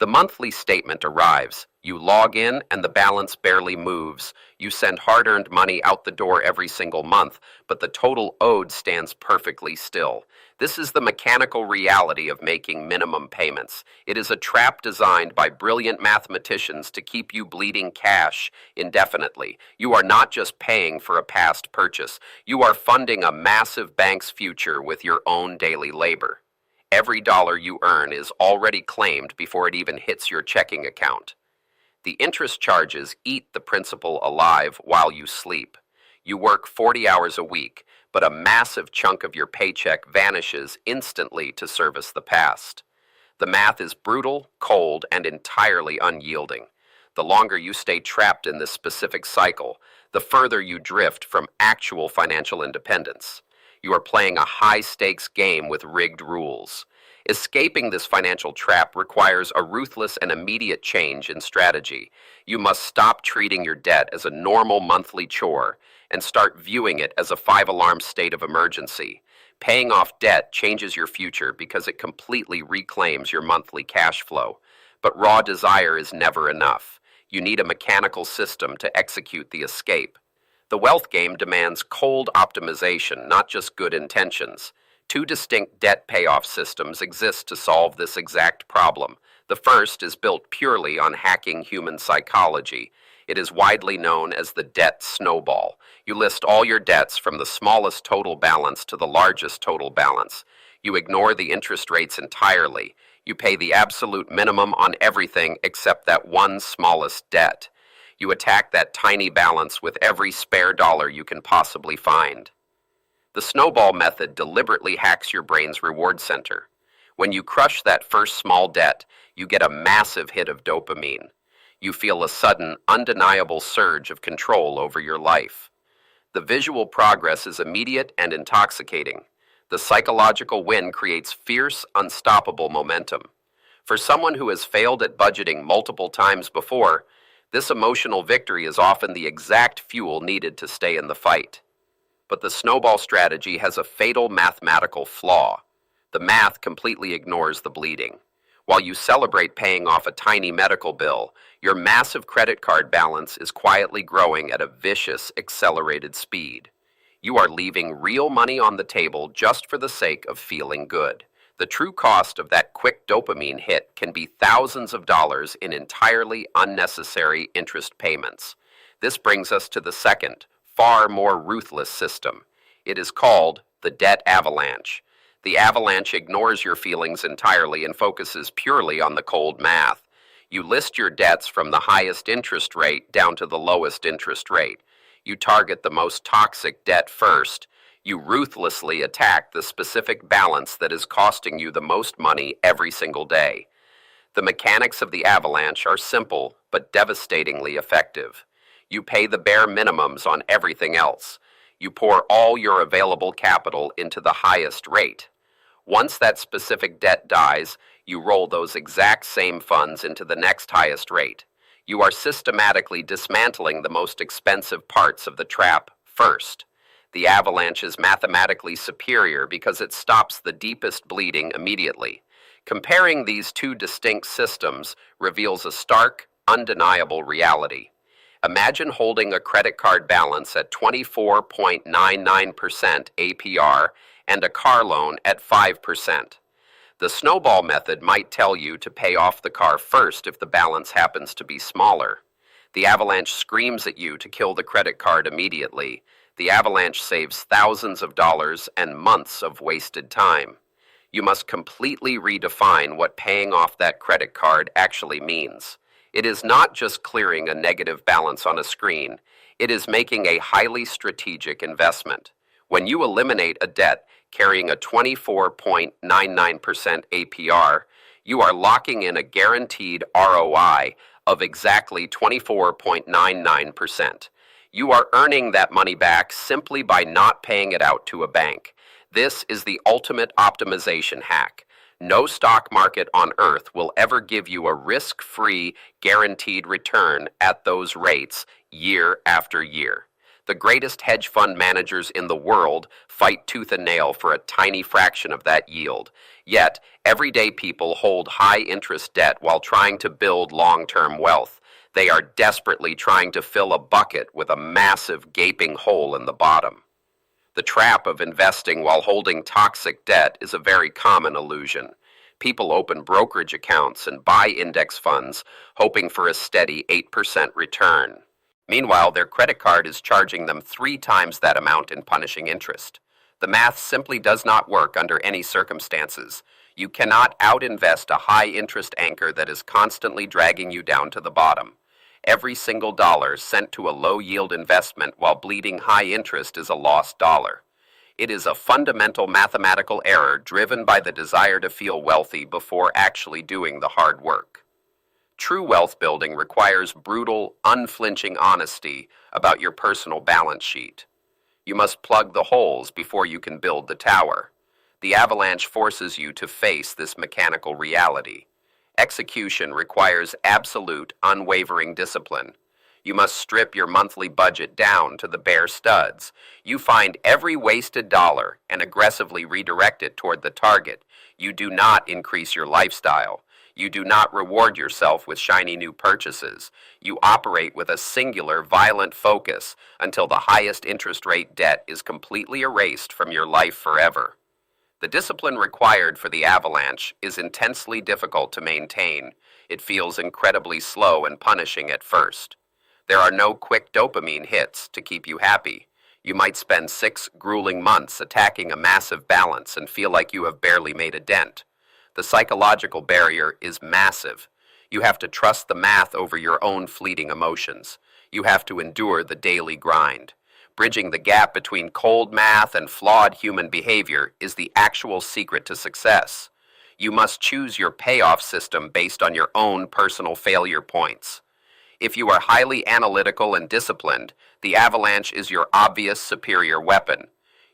The monthly statement arrives. You log in and the balance barely moves. You send hard-earned money out the door every single month, but the total owed stands perfectly still. This is the mechanical reality of making minimum payments. It is a trap designed by brilliant mathematicians to keep you bleeding cash indefinitely. You are not just paying for a past purchase. You are funding a massive bank's future with your own daily labor. Every dollar you earn is already claimed before it even hits your checking account. The interest charges eat the principal alive while you sleep. You work 40 hours a week, but a massive chunk of your paycheck vanishes instantly to service the past. The math is brutal, cold, and entirely unyielding. The longer you stay trapped in this specific cycle, the further you drift from actual financial independence. You are playing a high-stakes game with rigged rules. Escaping this financial trap requires a ruthless and immediate change in strategy. You must stop treating your debt as a normal monthly chore and start viewing it as a five-alarm state of emergency. Paying off debt changes your future because it completely reclaims your monthly cash flow. But raw desire is never enough. You need a mechanical system to execute the escape. The wealth game demands cold optimization, not just good intentions. Two distinct debt payoff systems exist to solve this exact problem. The first is built purely on hacking human psychology. It is widely known as the debt snowball. You list all your debts from the smallest total balance to the largest total balance. You ignore the interest rates entirely. You pay the absolute minimum on everything except that one smallest debt. You attack that tiny balance with every spare dollar you can possibly find. The snowball method deliberately hacks your brain's reward center. When you crush that first small debt, you get a massive hit of dopamine. You feel a sudden, undeniable surge of control over your life. The visual progress is immediate and intoxicating. The psychological win creates fierce, unstoppable momentum. For someone who has failed at budgeting multiple times before, this emotional victory is often the exact fuel needed to stay in the fight. But the snowball strategy has a fatal mathematical flaw. The math completely ignores the bleeding. While you celebrate paying off a tiny medical bill, your massive credit card balance is quietly growing at a vicious, accelerated speed. You are leaving real money on the table just for the sake of feeling good. The true cost of that quick dopamine hit can be thousands of dollars in entirely unnecessary interest payments. This brings us to the second, far more ruthless system. It is called the debt avalanche. The avalanche ignores your feelings entirely and focuses purely on the cold math. You list your debts from the highest interest rate down to the lowest interest rate. You target the most toxic debt first. You ruthlessly attack the specific balance that is costing you the most money every single day. The mechanics of the avalanche are simple but devastatingly effective. You pay the bare minimums on everything else. You pour all your available capital into the highest rate. Once that specific debt dies, you roll those exact same funds into the next highest rate. You are systematically dismantling the most expensive parts of the trap first. The avalanche is mathematically superior because it stops the deepest bleeding immediately. Comparing these two distinct systems reveals a stark, undeniable reality. Imagine holding a credit card balance at 24.99% APR and a car loan at 5%. The snowball method might tell you to pay off the car first if the balance happens to be smaller. The avalanche screams at you to kill the credit card immediately. The avalanche saves thousands of dollars and months of wasted time. You must completely redefine what paying off that credit card actually means. It is not just clearing a negative balance on a screen. It is making a highly strategic investment. When you eliminate a debt carrying a 24.99% APR, you are locking in a guaranteed ROI of exactly 24.99%. You are earning that money back simply by not paying it out to a bank. This is the ultimate optimization hack. No stock market on earth will ever give you a risk-free, guaranteed return at those rates year after year. The greatest hedge fund managers in the world fight tooth and nail for a tiny fraction of that yield. Yet, everyday people hold high-interest debt while trying to build long-term wealth. They are desperately trying to fill a bucket with a massive gaping hole in the bottom. The trap of investing while holding toxic debt is a very common illusion. People open brokerage accounts and buy index funds, hoping for a steady 8% return. Meanwhile, their credit card is charging them 3 times that amount in punishing interest. The math simply does not work under any circumstances. You cannot outinvest a high-interest anchor that is constantly dragging you down to the bottom. Every single dollar sent to a low-yield investment while bleeding high interest is a lost dollar. It is a fundamental mathematical error driven by the desire to feel wealthy before actually doing the hard work. True wealth building requires brutal, unflinching honesty about your personal balance sheet. You must plug the holes before you can build the tower. The Avalanche forces you to face this mechanical reality. Execution requires absolute, unwavering discipline. You must strip your monthly budget down to the bare studs. You find every wasted dollar and aggressively redirect it toward the target. You do not increase your lifestyle. You do not reward yourself with shiny new purchases. You operate with a singular, violent focus until the highest interest rate debt is completely erased from your life forever. The discipline required for the Avalanche is intensely difficult to maintain. It feels incredibly slow and punishing at first. There are no quick dopamine hits to keep you happy. You might spend 6 grueling months attacking a massive balance and feel like you have barely made a dent. The psychological barrier is massive. You have to trust the math over your own fleeting emotions. You have to endure the daily grind. Bridging the gap between cold math and flawed human behavior is the actual secret to success. You must choose your payoff system based on your own personal failure points. If you are highly analytical and disciplined, the Avalanche is your obvious superior weapon.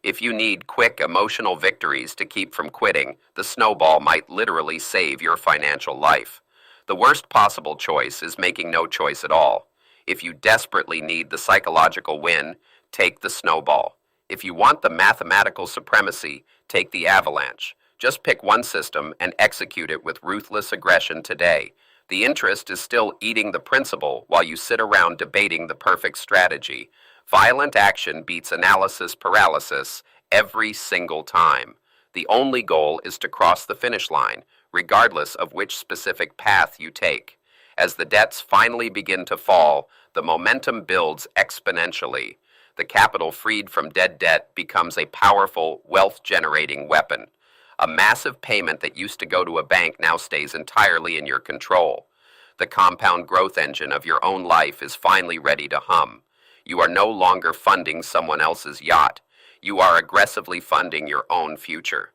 If you need quick emotional victories to keep from quitting, the snowball might literally save your financial life. The worst possible choice is making no choice at all. If you desperately need the psychological win, take the snowball. If you want the mathematical supremacy, take the Avalanche. Just pick one system and execute it with ruthless aggression today. The interest is still eating the principal while you sit around debating the perfect strategy. Violent action beats analysis paralysis every single time. The only goal is to cross the finish line, regardless of which specific path you take. As the debts finally begin to fall, the momentum builds exponentially. The capital freed from dead debt becomes a powerful, wealth-generating weapon. A massive payment that used to go to a bank now stays entirely in your control. The compound growth engine of your own life is finally ready to hum. You are no longer funding someone else's yacht. You are aggressively funding your own future.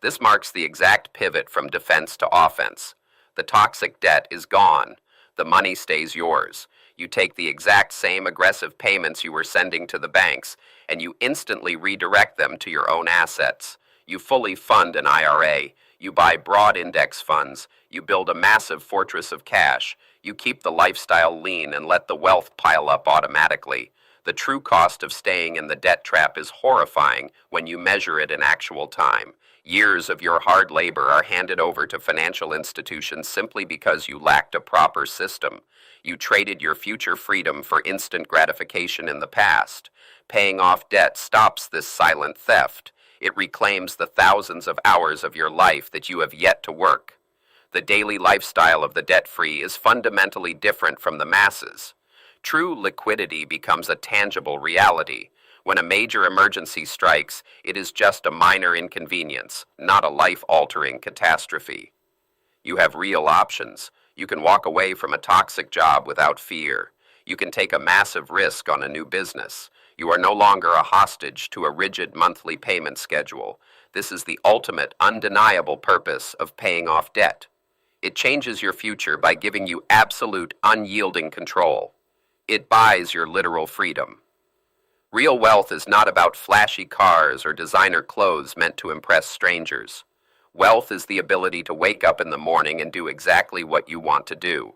This marks the exact pivot from defense to offense. The toxic debt is gone. The money stays yours. You take the exact same aggressive payments you were sending to the banks, and you instantly redirect them to your own assets. You fully fund an IRA. You buy broad index funds. You build a massive fortress of cash. You keep the lifestyle lean and let the wealth pile up automatically. The true cost of staying in the debt trap is horrifying when you measure it in actual time. Years of your hard labor are handed over to financial institutions simply because you lacked a proper system. You traded your future freedom for instant gratification in the past. Paying off debt stops this silent theft. It reclaims the thousands of hours of your life that you have yet to work. The daily lifestyle of the debt-free is fundamentally different from the masses. True liquidity becomes a tangible reality. When a major emergency strikes, it is just a minor inconvenience, not a life-altering catastrophe. You have real options. You can walk away from a toxic job without fear. You can take a massive risk on a new business. You are no longer a hostage to a rigid monthly payment schedule. This is the ultimate, undeniable purpose of paying off debt. It changes your future by giving you absolute, unyielding control. It buys your literal freedom. Real wealth is not about flashy cars or designer clothes meant to impress strangers. Wealth is the ability to wake up in the morning and do exactly what you want to do.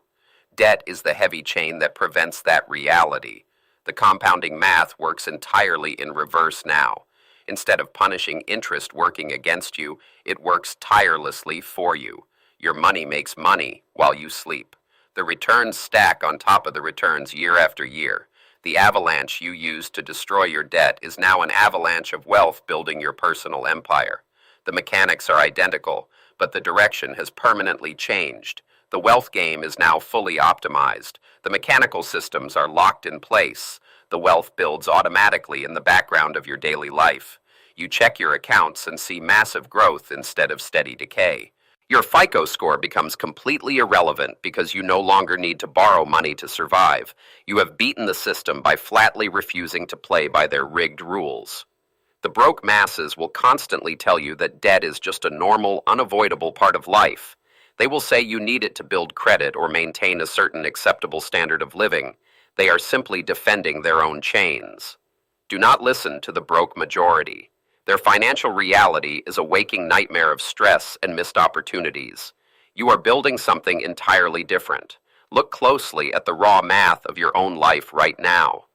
Debt is the heavy chain that prevents that reality. The compounding math works entirely in reverse now. Instead of punishing interest working against you, it works tirelessly for you. Your money makes money while you sleep. The returns stack on top of the returns year after year. The avalanche you used to destroy your debt is now an avalanche of wealth building your personal empire. The mechanics are identical, but the direction has permanently changed. The wealth game is now fully optimized. The mechanical systems are locked in place. The wealth builds automatically in the background of your daily life. You check your accounts and see massive growth instead of steady decay. Your FICO score becomes completely irrelevant because you no longer need to borrow money to survive. You have beaten the system by flatly refusing to play by their rigged rules. The broke masses will constantly tell you that debt is just a normal, unavoidable part of life. They will say you need it to build credit or maintain a certain acceptable standard of living. They are simply defending their own chains. Do not listen to the broke majority. Their financial reality is a waking nightmare of stress and missed opportunities. You are building something entirely different. Look closely at the raw math of your own life right now.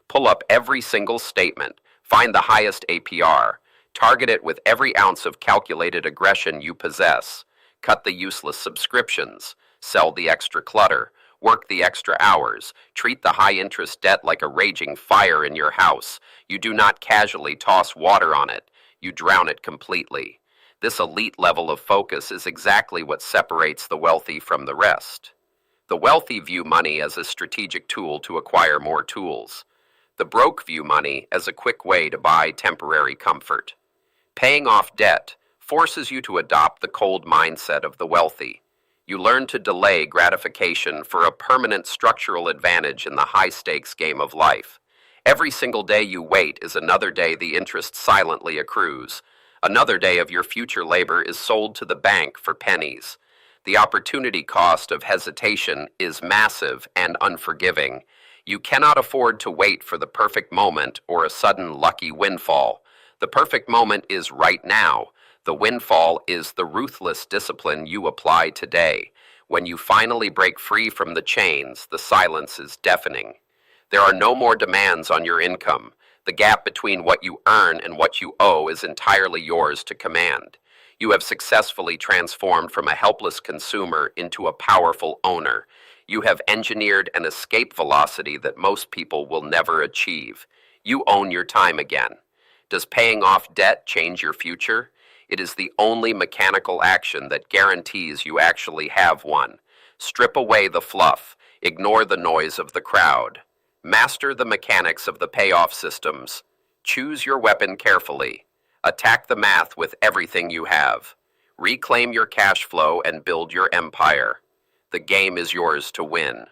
Pull up every single statement. Find the highest APR. Target it with every ounce of calculated aggression you possess. Cut the useless subscriptions. Sell the extra clutter. Work the extra hours. Treat the high-interest debt like a raging fire in your house. You do not casually toss water on it. You drown it completely. This elite level of focus is exactly what separates the wealthy from the rest. The wealthy view money as a strategic tool to acquire more tools. The broke view money as a quick way to buy temporary comfort. Paying off debt forces you to adopt the cold mindset of the wealthy. You learn to delay gratification for a permanent structural advantage in the high-stakes game of life. Every single day you wait is another day the interest silently accrues. Another day of your future labor is sold to the bank for pennies. The opportunity cost of hesitation is massive and unforgiving. You cannot afford to wait for the perfect moment or a sudden lucky windfall. The perfect moment is right now. The windfall is the ruthless discipline you apply today. When you finally break free from the chains, the silence is deafening. There are no more demands on your income. The gap between what you earn and what you owe is entirely yours to command. You have successfully transformed from a helpless consumer into a powerful owner. You have engineered an escape velocity that most people will never achieve. You own your time again. Does paying off debt change your future? It is the only mechanical action that guarantees you actually have one. Strip away the fluff. Ignore the noise of the crowd. Master the mechanics of the payoff systems. Choose your weapon carefully. Attack the math with everything you have. Reclaim your cash flow and build your empire. The game is yours to win.